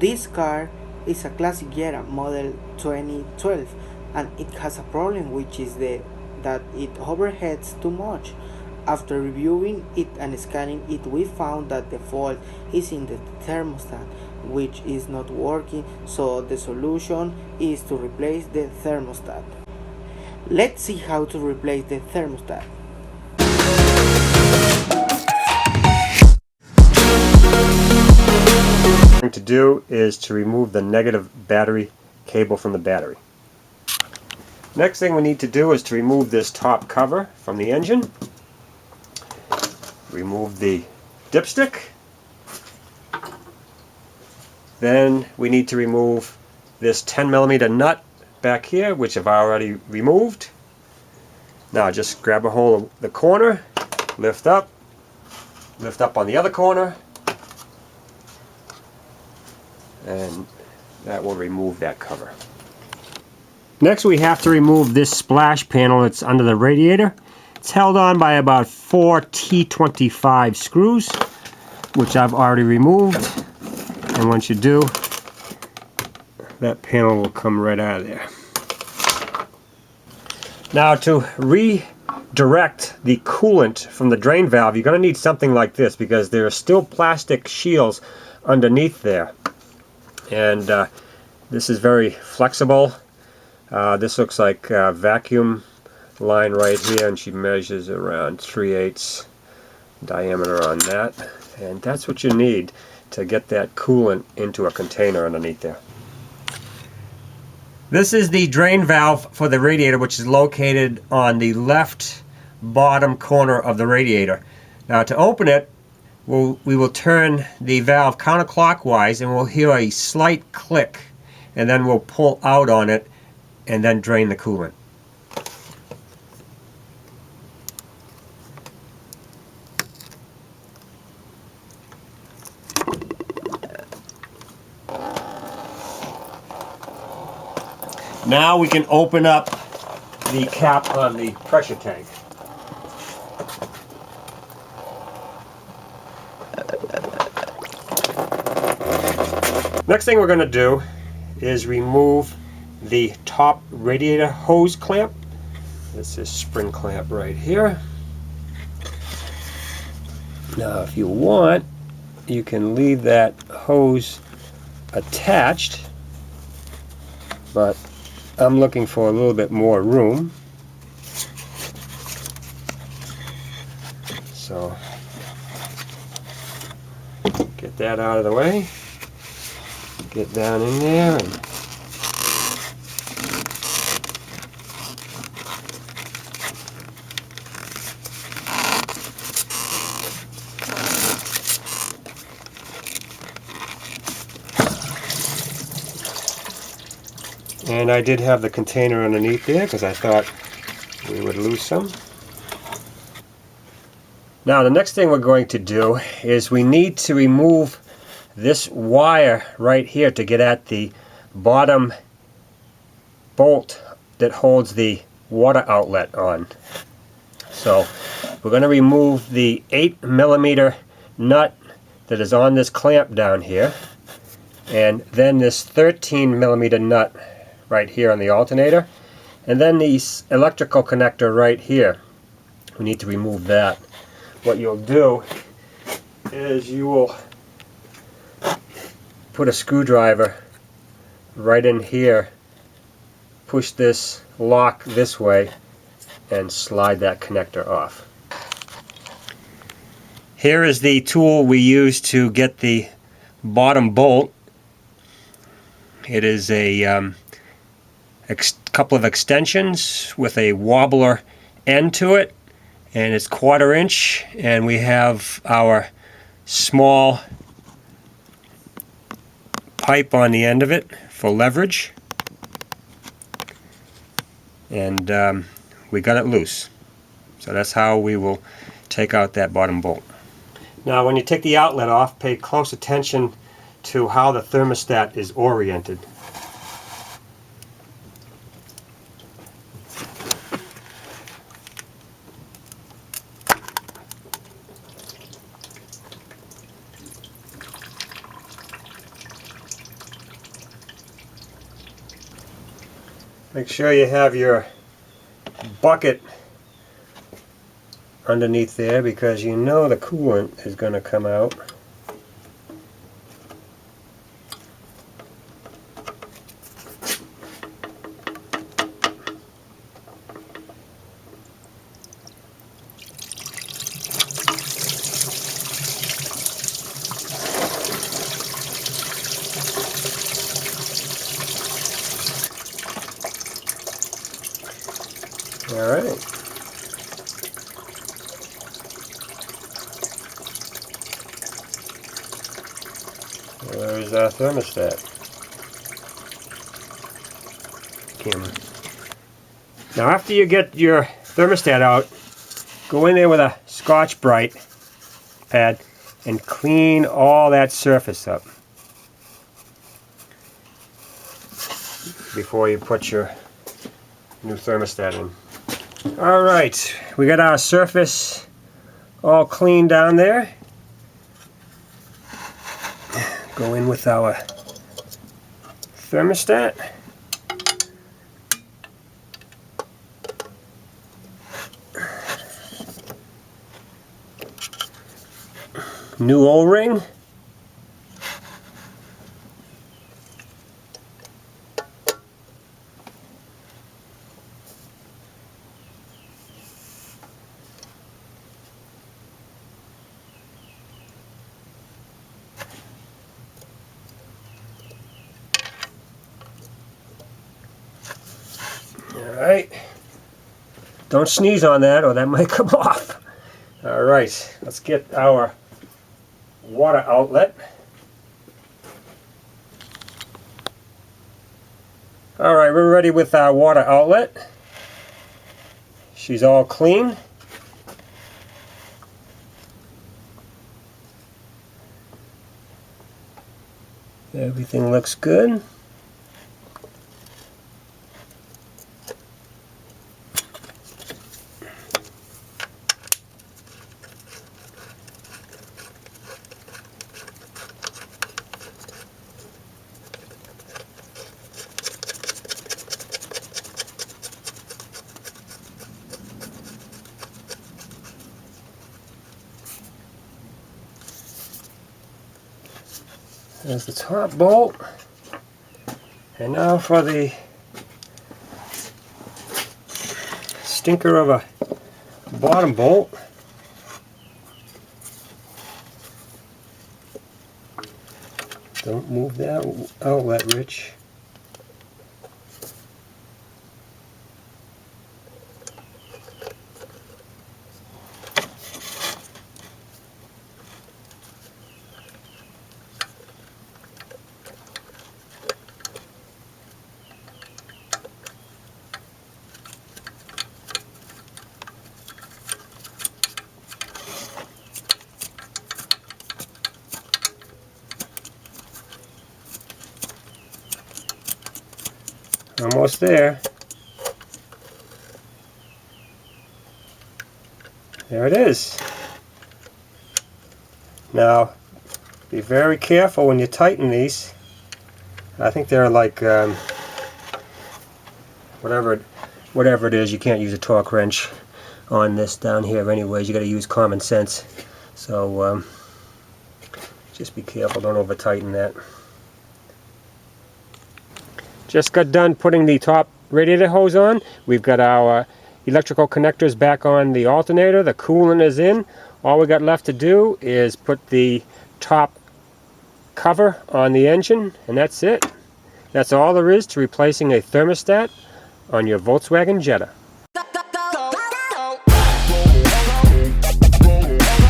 This car is a classic Jetta model 2012 and it has a problem, which is that it overheats too much. After reviewing it and scanning it, we found that the fault is in the thermostat, which is not working, so the solution is to replace the thermostat. Let's see how to replace the thermostat. What we're going to do is to remove the negative battery cable from the battery. Next thing we need to do is to remove this top cover from the engine. Remove the dipstick. Then we need to remove this 10mm nut back here, which I've already removed. Now just grab a hold of the corner, lift up on the other corner, and that will remove that cover. Next we have to remove this splash panel that's under the radiator. It's held on by about 4 T25 screws, which I've already removed. And once you do, that panel will come right out of there. Now to redirect the coolant from the drain valve, you're going to need something like this because there are still plastic shields underneath there. And this is very flexible. This looks like a vacuum line right here, and she measures around 3/8 diameter on that. And that's what you need to get that coolant into a container underneath there. This is the drain valve for the radiator, which is located on the left bottom corner of the radiator. Now to open it, we will turn the valve counterclockwise and we'll hear a slight click, and then we'll pull out on it and then drain the coolant. Now we can open up the cap on the pressure tank. Next thing we're going to do is remove the top radiator hose clamp. This is spring clamp right here. Now if you want, you can leave that hose attached, but I'm looking for a little bit more room. So get that out of the way. Get down in there and I did have the container underneath there because I thought we would lose some. Now the next thing we're going to do is we need to remove this wire right here to get at the bottom bolt that holds the water outlet on. So we're going to remove the 8mm nut that is on this clamp down here, and then this 13mm nut right here on the alternator, and then the electrical connector right here. We need to remove that. What you'll do is you will put a screwdriver right in here, push this lock this way, and slide that connector off. Here is the tool we use to get the bottom bolt. It is a couple of extensions with a wobbler end to it, and it's 1/4 inch, and we have our small pipe on the end of it for leverage, and we got it loose. So that's how we will take out that bottom bolt. Now when you take the outlet off, pay close attention to how the thermostat is oriented. Make sure you have your bucket underneath there, because you know the coolant is going to come out. All right. Where is our thermostat? Camera. Now after you get your thermostat out, go in there with a Scotch-Brite pad and clean all that surface up before you put your new thermostat in. Alright, we got our surface all clean down there. Go in with our thermostat. New O-ring. Alright, don't sneeze on that or that might come off. Alright, let's get our water outlet. Alright, we're ready with our water outlet. She's all clean. Everything looks good. There's the top bolt, and now for the stinker of a bottom bolt. Don't move that outlet, Rich. Almost there. There it is. Now, be very careful when you tighten these. I think they're like whatever it is. You can't use a torque wrench on this down here. Anyways, you got to use common sense. So just be careful. Don't over tighten that. Just got done putting the top radiator hose on. We've got our electrical connectors back on the alternator. The coolant is in. All we got left to do is put the top cover on the engine, and that's it. That's all there is to replacing a thermostat on your Volkswagen Jetta.